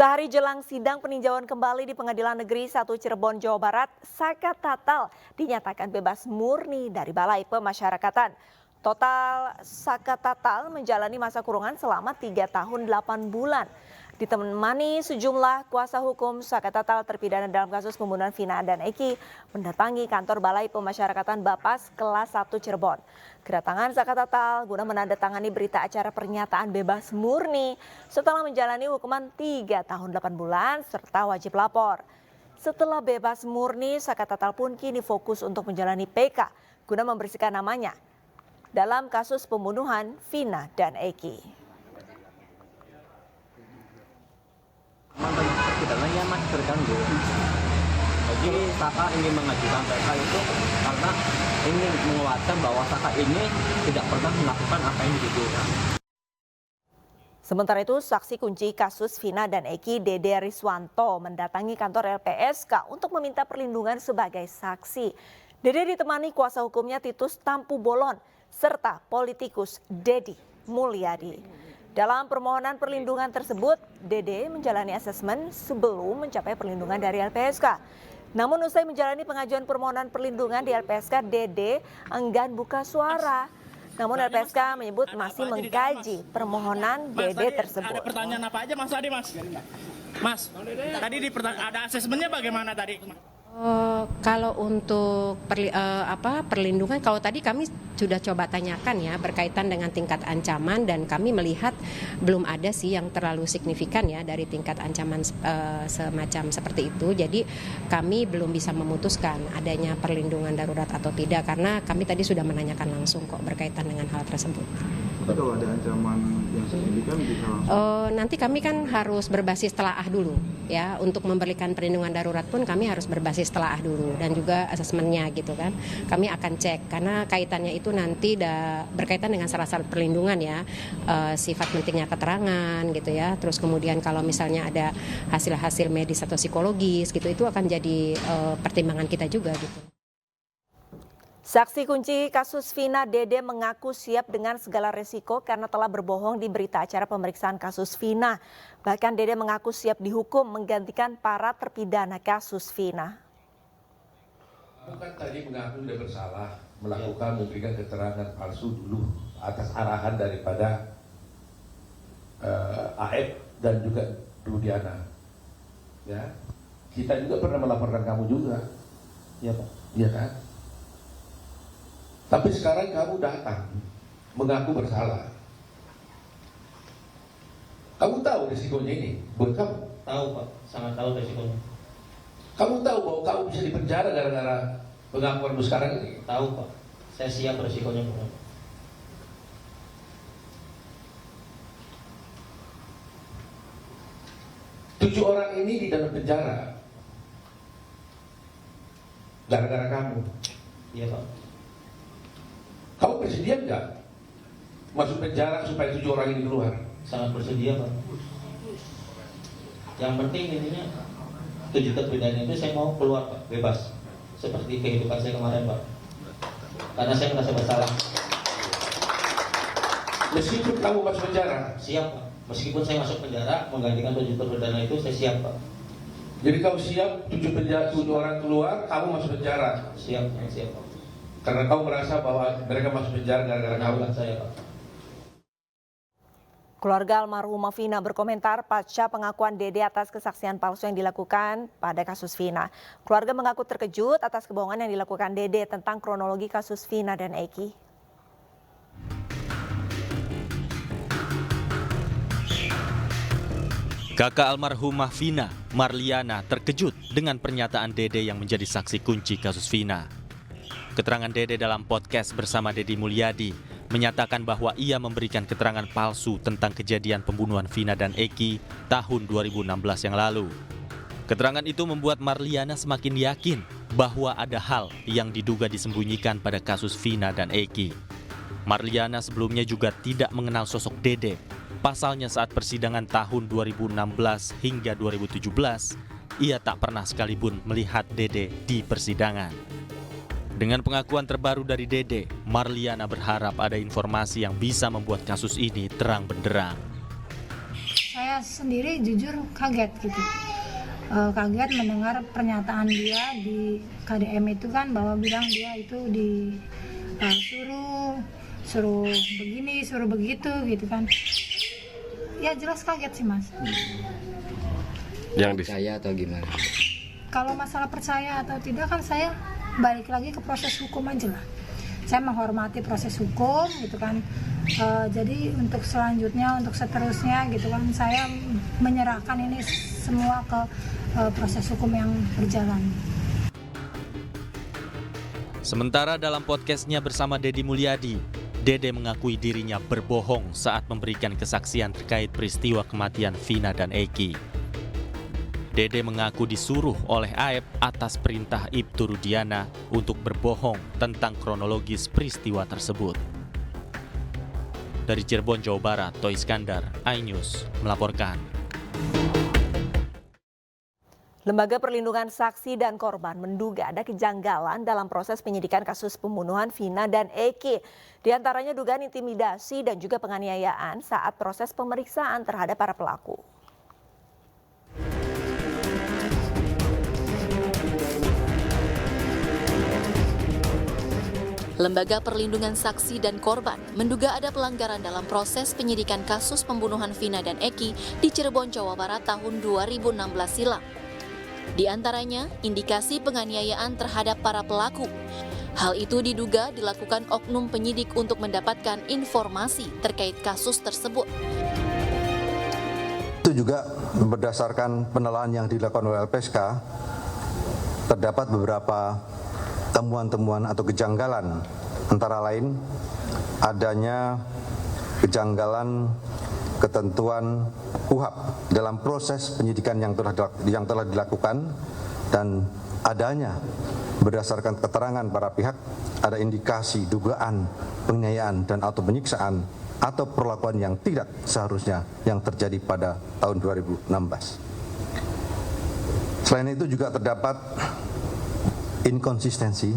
Sehari jelang sidang peninjauan kembali di Pengadilan Negeri 1 Cirebon, Jawa Barat, Saka Tatal dinyatakan bebas murni dari Balai Pemasyarakatan. Total Saka Tatal menjalani masa kurungan selama 3 tahun 8 bulan. Ditemani sejumlah kuasa hukum, Saka Tatal terpidana dalam kasus pembunuhan Vina dan Eki mendatangi kantor Balai Pemasyarakatan Bapas kelas 1 Cirebon. Kedatangan Saka Tatal guna menandatangani berita acara pernyataan bebas murni setelah menjalani hukuman 3 tahun 8 bulan serta wajib lapor. Setelah bebas murni, Saka Tatal pun kini fokus untuk menjalani PK guna membersihkan namanya dalam kasus pembunuhan Vina dan Eki. Pidananya masih terganggu. Jadi Saka ingin mengajukan PK itu karena ingin menguatkan bahwa Saka ini tidak pernah melakukan apa yang dituduhkan. Sementara itu, saksi kunci kasus Vina dan Eki, Dede Riswanto, mendatangi kantor LPSK untuk meminta perlindungan sebagai saksi. Dede ditemani kuasa hukumnya Titus Tampu Bolon serta politikus Dedi Mulyadi. Dalam permohonan perlindungan tersebut, Dede menjalani asesmen sebelum mencapai perlindungan dari LPSK. Namun usai menjalani pengajuan permohonan perlindungan di LPSK, Dede enggan buka suara. Namun LPSK menyebut masih mengkaji permohonan Dede tersebut. Ada pertanyaan apa aja Mas Adi, Mas? Mas, tadi ada asesmennya bagaimana tadi? Kalau untuk perlindungan, kalau tadi kami sudah coba tanyakan ya berkaitan dengan tingkat ancaman dan kami melihat belum ada sih yang terlalu signifikan ya dari tingkat ancaman semacam seperti itu. Jadi kami belum bisa memutuskan adanya perlindungan darurat atau tidak karena kami tadi sudah menanyakan langsung kok berkaitan dengan hal tersebut. Tapi kalau ada ancaman yang signifikan bisa langsung? Nanti kami kan harus berbasis telaah dulu ya, untuk memberikan perlindungan darurat pun kami harus berbasis telaah dulu dan juga asesmennya gitu kan. Kami akan cek karena kaitannya itu nanti berkaitan dengan syarat-syarat perlindungan ya, sifat pentingnya keterangan gitu ya. Terus kemudian kalau misalnya ada hasil-hasil medis atau psikologis gitu, itu akan jadi pertimbangan kita juga gitu. Saksi kunci kasus Vina, Dede, mengaku siap dengan segala resiko karena telah berbohong di berita acara pemeriksaan kasus Vina. Bahkan Dede mengaku siap dihukum menggantikan para terpidana kasus Vina. Bukan tadi mengaku sudah bersalah, memberikan keterangan palsu dulu atas arahan daripada AF dan juga Rudiana. Ya, kita juga pernah melaporkan kamu juga, ya Pak, iya kan? Tapi sekarang kamu datang mengaku bersalah. Kamu tahu risikonya ini buat kamu? Tahu Pak, sangat tahu resikonya. Kamu tahu bahwa kamu bisa dipenjara gara-gara pengakuanmu sekarang ini? Tahu Pak, saya siap resikonya Pak. 7 orang ini di dalam penjara gara-gara kamu. Iya Pak. Kamu bersedia nggak masuk penjara supaya 7 orang ini keluar? Sangat bersedia Pak. Yang penting intinya 7 terpidana itu saya mau keluar Pak, bebas. Seperti kehidupan saya kemarin Pak. Karena saya merasa bersalah. Meskipun kamu masuk penjara? Siap Pak. Meskipun saya masuk penjara, menggantikan 7 terpidana itu saya siap Pak. Jadi kamu siap 7 orang keluar, kamu masuk penjara? Siap Pak. Karena kamu merasa bahwa mereka masuk penjara gara-gara kamu? Saya Pak. Keluarga almarhumah Vina berkomentar pasca pengakuan Dede atas kesaksian palsu yang dilakukan pada kasus Vina. Keluarga mengaku terkejut atas kebohongan yang dilakukan Dede tentang kronologi kasus Vina dan Eki. Kakak almarhumah Vina, Marliana, terkejut dengan pernyataan Dede yang menjadi saksi kunci kasus Vina. Keterangan Dede dalam podcast bersama Dedi Mulyadi menyatakan bahwa ia memberikan keterangan palsu tentang kejadian pembunuhan Vina dan Eki tahun 2016 yang lalu. Keterangan itu membuat Marliana semakin yakin bahwa ada hal yang diduga disembunyikan pada kasus Vina dan Eki. Marliana sebelumnya juga tidak mengenal sosok Dede. Pasalnya saat persidangan tahun 2016 hingga 2017, ia tak pernah sekalipun melihat Dede di persidangan. Dengan pengakuan terbaru dari Dede, Marliana berharap ada informasi yang bisa membuat kasus ini terang benderang. Saya sendiri jujur kaget gitu. Kaget mendengar pernyataan dia di KDM itu kan, bahwa bilang dia itu suruh begini, suruh begitu gitu kan. Ya jelas kaget sih Mas. Yang percaya atau gimana? Kalau masalah percaya atau tidak kan saya balik lagi ke proses hukum aja lah. Saya menghormati proses hukum gitu kan. Jadi untuk selanjutnya, untuk seterusnya gitu kan, saya menyerahkan ini semua ke proses hukum yang berjalan. Sementara dalam podcastnya bersama Deddy Mulyadi, Dede mengakui dirinya berbohong saat memberikan kesaksian terkait peristiwa kematian Vina dan Eki. Dede mengaku disuruh oleh Aep atas perintah Ibtu Rudiana untuk berbohong tentang kronologis peristiwa tersebut. Dari Cirebon, Jawa Barat, Toy Iskandar, iNews melaporkan. Lembaga Perlindungan Saksi dan Korban menduga ada kejanggalan dalam proses penyidikan kasus pembunuhan Vina dan Eki. Di antaranya dugaan intimidasi dan juga penganiayaan saat proses pemeriksaan terhadap para pelaku. Lembaga Perlindungan Saksi dan Korban menduga ada pelanggaran dalam proses penyidikan kasus pembunuhan Vina dan Eki di Cirebon, Jawa Barat tahun 2016 silam. Di antaranya, indikasi penganiayaan terhadap para pelaku. Hal itu diduga dilakukan oknum penyidik untuk mendapatkan informasi terkait kasus tersebut. Itu juga berdasarkan penelitian yang dilakukan oleh LPSK, terdapat beberapa temuan-temuan atau kejanggalan, antara lain adanya kejanggalan ketentuan KUHP dalam proses penyidikan yang telah dilakukan, dan adanya berdasarkan keterangan para pihak ada indikasi dugaan penganiayaan dan atau penyiksaan atau perlakuan yang tidak seharusnya yang terjadi pada tahun 2016. Selain itu juga terdapat inkonsistensi,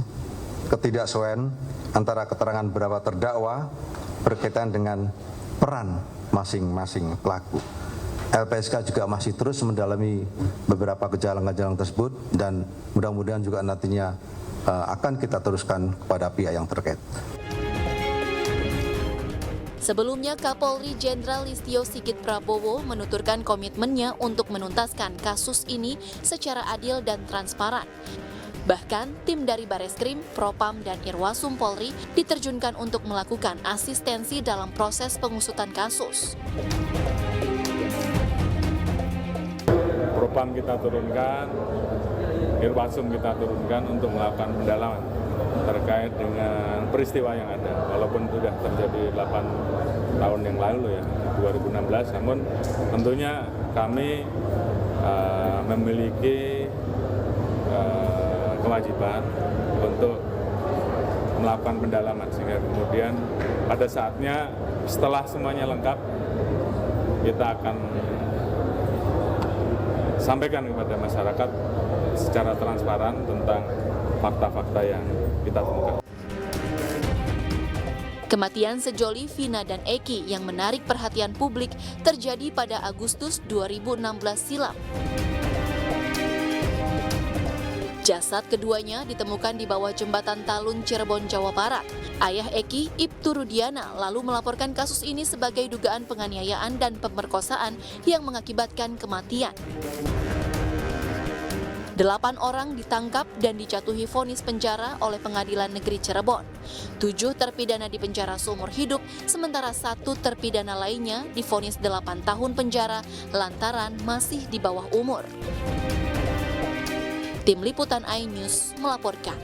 ketidaksesuaian antara keterangan beberapa terdakwa berkaitan dengan peran masing-masing pelaku. LPSK juga masih terus mendalami beberapa kejanggalan tersebut, dan mudah-mudahan juga nantinya akan kita teruskan kepada pihak yang terkait. Sebelumnya, Kapolri Jenderal Listio Sigit Prabowo menuturkan komitmennya untuk menuntaskan kasus ini secara adil dan transparan. Bahkan, tim dari Bareskrim, Propam, dan Irwasum Polri diterjunkan untuk melakukan asistensi dalam proses pengusutan kasus. Propam kita turunkan, Irwasum kita turunkan untuk melakukan pendalaman terkait dengan peristiwa yang ada. Walaupun sudah terjadi 8 tahun yang lalu ya, 2016, namun tentunya kami memiliki kewajiban untuk melakukan pendalaman, sehingga kemudian pada saatnya setelah semuanya lengkap kita akan sampaikan kepada masyarakat secara transparan tentang fakta-fakta yang kita temukan. Kematian sejoli Vina dan Eki yang menarik perhatian publik terjadi pada Agustus 2016 silam. Jasad keduanya ditemukan di bawah jembatan Talun, Cirebon, Jawa Barat. Ayah Eki, Ibtu Rudiana, lalu melaporkan kasus ini sebagai dugaan penganiayaan dan pemerkosaan yang mengakibatkan kematian. 8 orang ditangkap dan dijatuhi vonis penjara oleh Pengadilan Negeri Cirebon. 7 terpidana di penjara seumur hidup, sementara 1 terpidana lainnya divonis 8 tahun penjara lantaran masih di bawah umur. Tim Liputan iNews melaporkan.